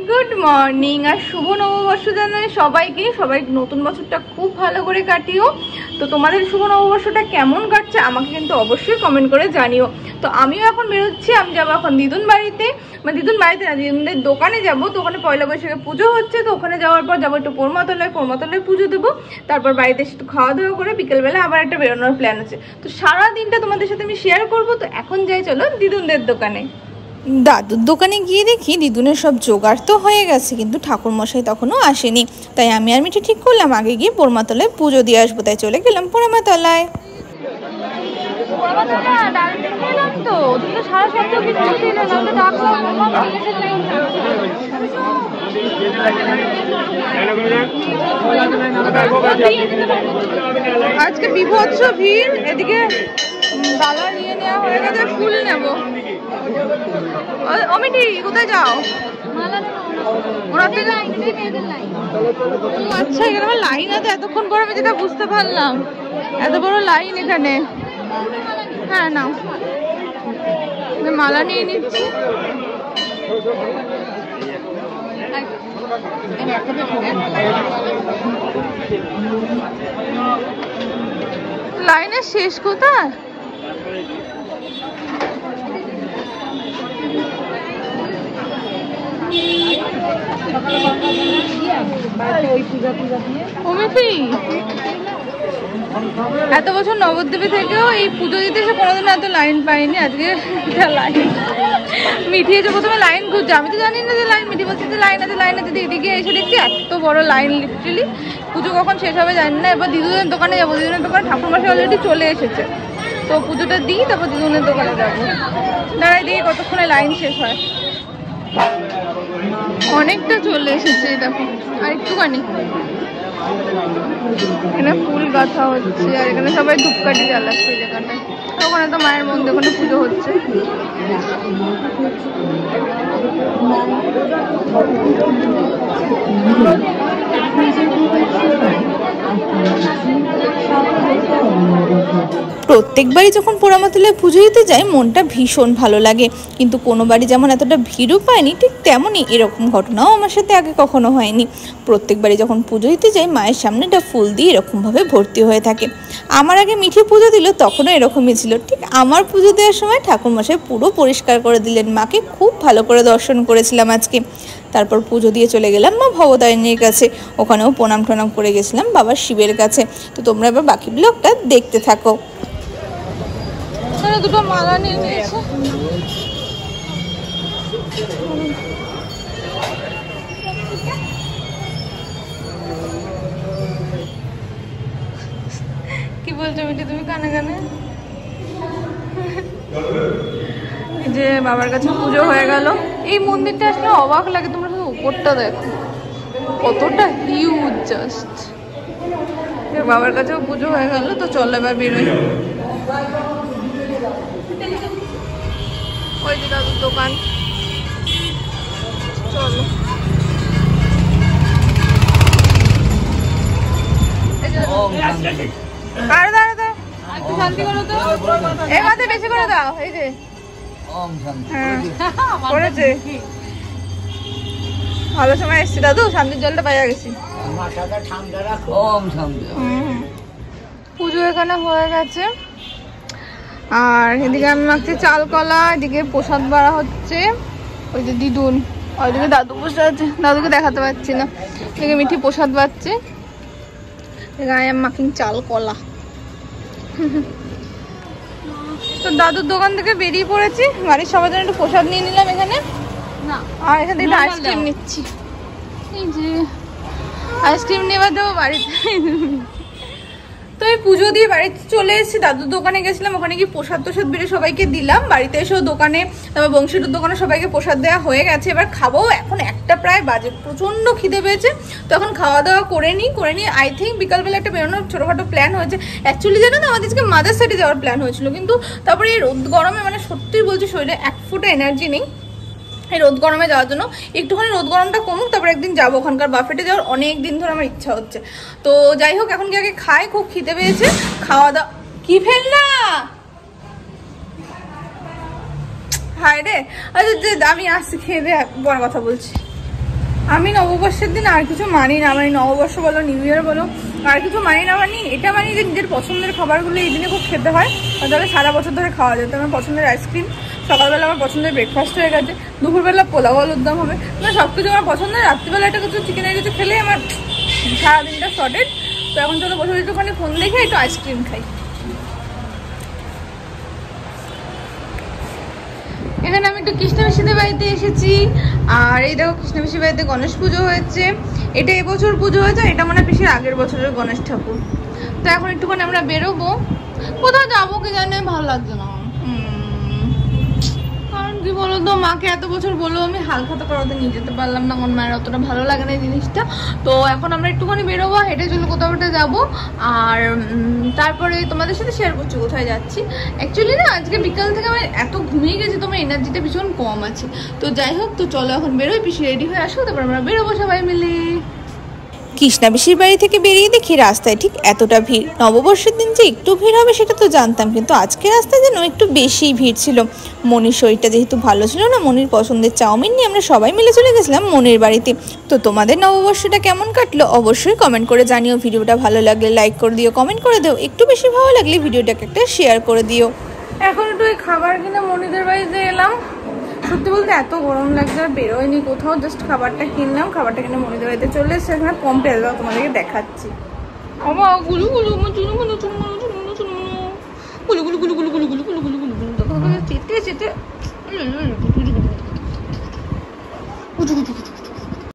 Good morning আর শুভ নববর্ষ জানাই সবাইকে। সবাই নতুন বছরটা খুব ভালো করে কাটিও। তো তোমাদের শুভ নববর্ষটা কেমন কাটছে আমাকে কিন্তু অবশ্যই কমেন্ট করে জানিও। তো আমিও এখন বেরোচ্ছি, আমি যাবো এখন দিদুন বাড়িতে, মানে দিদুন বাড়িতে না, দিদুনদের দোকানে যাবো। তো ওখানে পয়লা বৈশাখে পুজো হচ্ছে, তো ওখানে যাওয়ার পর যাবো একটু পোড়মাতলায় পুজো দেবো। তারপর বাড়িতে একটু খাওয়া দাওয়া করে বিকেলবেলা আবার একটা বেরোনোর প্ল্যান আছে। তো সারা দিনটা তোমাদের সাথে আমি শেয়ার করবো। তো এখন যাই, চলো দিদুনদের দোকানে। দাদুর দোকানে গিয়ে দেখি দিদুনের সব জোগাড় তো হয়ে গেছে, কিন্তু ঠাকুরমশাই তখনও আসেনি। তাই আমি আর মিঠি ঠিক করলাম আগে গিয়ে পোড়মাতলায় পুজো দিয়ে আসবো। তাই চলে গেলাম পোড়মাতলায়। আজকে বিভৎস ভিড়, এদিকে ডালা নিয়ে নেওয়া হয়ে গেছে, ফুল নেবো। অমিটি কোথায় যাও? আচ্ছা, এখানে আমার লাইন আছে এতক্ষণ পর আমি যেটা বুঝতে পারলাম, এত বড় লাইন এখানে। হ্যাঁ নাও, মালা নিয়ে নিচ্ছি। লাইনের শেষ কোথায়? এত বছর নবদ্বীপে থেকেও এই পুজো দিতে এসে কোনোদিন এত লাইন পাইনি। আজকে লাইন মিঠি এসে প্রথমে লাইন খুঁজছে, আমি তো জানি না যে লাইন। মিঠি বলছে যে লাইন আছে লাইন আছে, এদিকে এসে দেখছি এত বড় লাইন। লিটারালি পুজো কখন শেষ হবে জানি না। এবার দিদুনের দোকানে যাবো, দিদুনের দোকানে ঠাকুরমশাই অলরেডি চলে এসেছে। তো পুজোটা দিই, তারপর দিদুনের দোকানে যাবো। দাঁড়াই দিয়ে কতক্ষণে লাইন শেষ হয়। অনেকটা চলে এসেছে, দেখো আর একটুখানি। এখানে ফুল গাঁথা হচ্ছে আর এখানে সবাই ধূপকাঠি জ্বালাচ্ছে। যেখানে ওখানে তো মায়ের মন্দির, ওখানে পুজো হচ্ছে। প্রত্যেকবারই যখন পোড়ামাতলায় পুজো দিতে যাই মনটা ভীষণ ভালো লাগে, কিন্তু কোনো বাড়ি যেমন এতটা ভিড়ও পায়নি, ঠিক তেমনই এরকম ঘটনাও আমার সাথে আগে কখনো হয়নি। প্রত্যেকবারই যখন পুজো দিতে যাই মায়ের সামনেটা ফুল দিয়ে এরকমভাবে ভর্তি হয়ে থাকে। আমার আগে মিঠি পুজো দিল, তখনও এরকমই ছিল। ঠিক আমার পুজো দেওয়ার সময় ঠাকুরমশাই পুরো পরিষ্কার করে দিলেন। মাকে খুব ভালো করে দর্শন করেছিলাম আজকে। তারপর পুজো দিয়ে চলে গেলাম মা ভবতারিণীর কাছে, ওখানেও প্রণাম টনাম করে গেছিলাম বাবা শিবের কাছে। তো তোমরা এবার বাকি ব্লগটা দেখতে থাকো। দুটো মালা নিয়ে নিয়েছে। কি বলছো মিঠি তুমি কানে কানে? যে বাবার কাছে পুজো হয়ে গেল। এই মন্দিরটা আসলে অবাক লাগে, তোমরা শুধু উপরটা দেখো কতটা হিউজ। জাস্ট বাবার কাছেও পুজো হয়ে গেল। তো চলো এবার বেরোই। ওই যে দাদুর দোকান, চলো। আরে দাঁড়া দাও, একটু শান্তি করো তো। এই মাঝে বেশি করে দাও। এই যে হ্যাঁ করেছে, ভালো সময় এসছি দাদু, শান্তির জলটা পাইয়া গেছি। পুজো এখানে হয়ে গেছে আর এদিকে আমি মাখছি চাল কলা, এদিকে প্রসাদ বাড়া হচ্ছে। ওই যে দিদুন, ওইদিকে দাদু বসে আছে, দাদুকে দেখাতে পারছি না। এদিকে মিঠি প্রসাদ বাড়ছে, আই এম মাখিং চাল কলা। তো দাদুর দোকান থেকে বেরিয়ে পড়েছি, বাড়ির সবার জন্য একটু প্রসাদ নিয়ে নিলাম এখানে। আর এখান থেকে আইসক্রিম নিচ্ছি। এই যে আইসক্রিম নেওয়া দেবো বাড়িতে। তো এই পুজো দিয়ে বাড়িতে চলে এসেছি। দাদুর দোকানে গেছিলাম, ওখানে গিয়ে প্রসাদ টোসাদ বেড়ে সবাইকে দিলাম। বাড়িতে এসেও দোকানে, তারপর বংশীটুর দোকানে সবাইকে প্রসাদ দেওয়া হয়ে গেছে। এবার খাবো, এখন একটা প্রায় বাজে, প্রচন্ড খিদে পেয়েছে। তো এখন খাওয়া দাওয়া করে নিই। আই থিঙ্ক বিকালবেলা একটা বেরোনোর ছোটোখাটো প্ল্যান হয়েছে। অ্যাকচুয়ালি জানো তো আমাদের আজকে মাদার সাইডে যাওয়ার প্ল্যান হয়েছিল, কিন্তু তারপরে এই রোদ গরমে মানে সত্যি বলছি শরীরে এক ফুটা এনার্জি নেই এই রোদ গরমে যাওয়ার জন্য। একটুখানি রোদ গরমটা কমুক, তারপর একদিন যাবো। ওখানকার বাফেটে যাওয়ার অনেক দিন ধরে আমার ইচ্ছা হচ্ছে। তো যাই হোক, এখন কি আগে খাই, খুব খিদে পেয়েছে। খাওয়া দাওয়া কি ফেলনা হায় রে। আচ্ছা আমি আসছি, খেয়ে দিয়ে বড় কথা বলছি। আমি নববর্ষের দিন আর কিছু মানি না, মানে নববর্ষ বলো নিউ ইয়ার বলো আর কিছু মানি না, মানি এটা মানি যে নিজের পছন্দের খাবারগুলো এই দিনে খুব খেতে হয়, তাহলে সারা বছর ধরে খাওয়া যায়। তো আমার পছন্দের আইসক্রিম, সকালবেলা আমার পছন্দের ব্রেকফাস্ট হয়ে গেছে, দুপুরবেলা পোলাও আলুর দম হবে, মানে সব কিছু আমার পছন্দের। রাত্রিবেলা একটা কিছু চিকেনের কিছু খেলে আমার সারাদিনটা শর্টেড। তো এখন চলো বসে একটুখানি ফোন দেখে একটু আইসক্রিম খাই। এখানে আমি একটু কৃষ্ণবেশীদের বাড়িতে এসেছি, আর এই দেখো কৃষ্ণবেশীর বাড়িতে গণেশ পুজো হয়েছে। এটা এবছর পুজো হয়েছে, এটা মানে পিসির আগের বছরের গণেশ ঠাকুর। তো এখন একটুখানি আমরা বেরোবো, কোথাও যাবো কি জানি, ভালো লাগছে না। কারণ কি বলতো, মাকে এত বছর বললো আমি হালখাতা করাতে নিয়ে যেতে পারলাম না, আমার মায়ের অতটা ভালো লাগে না এই জিনিসটা। তো এখন আমরা একটুখানি বেরোবো, হেঁটে চলে কোথাও একটা যাবো, আর তারপরে তোমাদের সাথে শেয়ার করছি কোথায় যাচ্ছি। অ্যাকচুয়ালি না আজকে বিকাল থেকে আমি এত ঘুমিয়ে গেছি, তোমার এনার্জিটা ভীষণ কম আছে। তো যাই হোক, তো চলো এখন বেরোই, পিসি রেডি হয়ে আসো, তারপর আমরা বেরোবো সবাই মিলে। কৃষ্ণাবেশীর বাড়ি থেকে বেরিয়ে দেখি রাস্তায় ঠিক এতটা ভিড়। নববর্ষের দিন যে একটু ভিড় হবে সেটা তো জানতাম, কিন্তু আজকে রাস্তায় যেন একটু বেশিই ভিড় ছিল। মনির শরীরটা যেহেতু ভালো ছিল না, মনির পছন্দের চাউমিন নিয়ে আমরা সবাই মিলে চলে গেছিলাম মনির বাড়িতে। তো তোমাদের নববর্ষটা কেমন কাটলো অবশ্যই কমেন্ট করে জানিও। ভিডিওটা ভালো লাগলে লাইক করে দিও, কমেন্ট করে দিও, একটু বেশি ভালো লাগলে ভিডিওটাকে একটা শেয়ার করে দিও। এখন একটু এই খাবার কিনে মনিদের বাড়িতে এলাম। সত্যি বলতে এত গরম লাগছে, আর বেরোয়নি কোথাও, জাস্ট খাবারটা কিনলাম, খাবারটা কিনে মনিদের বাড়িতে চলে এসেছে। এখানে কমপ্লিট দাও, তোমাদেরকে দেখাচ্ছি। আমার গুলু গুলু চুনু গুলু চুনু গুলু চুনু চুনু গুলু গুলু গুলু গুলু গুলু গুলু গুলু গুলু গুলু গুলু দেখো চেটে চেটে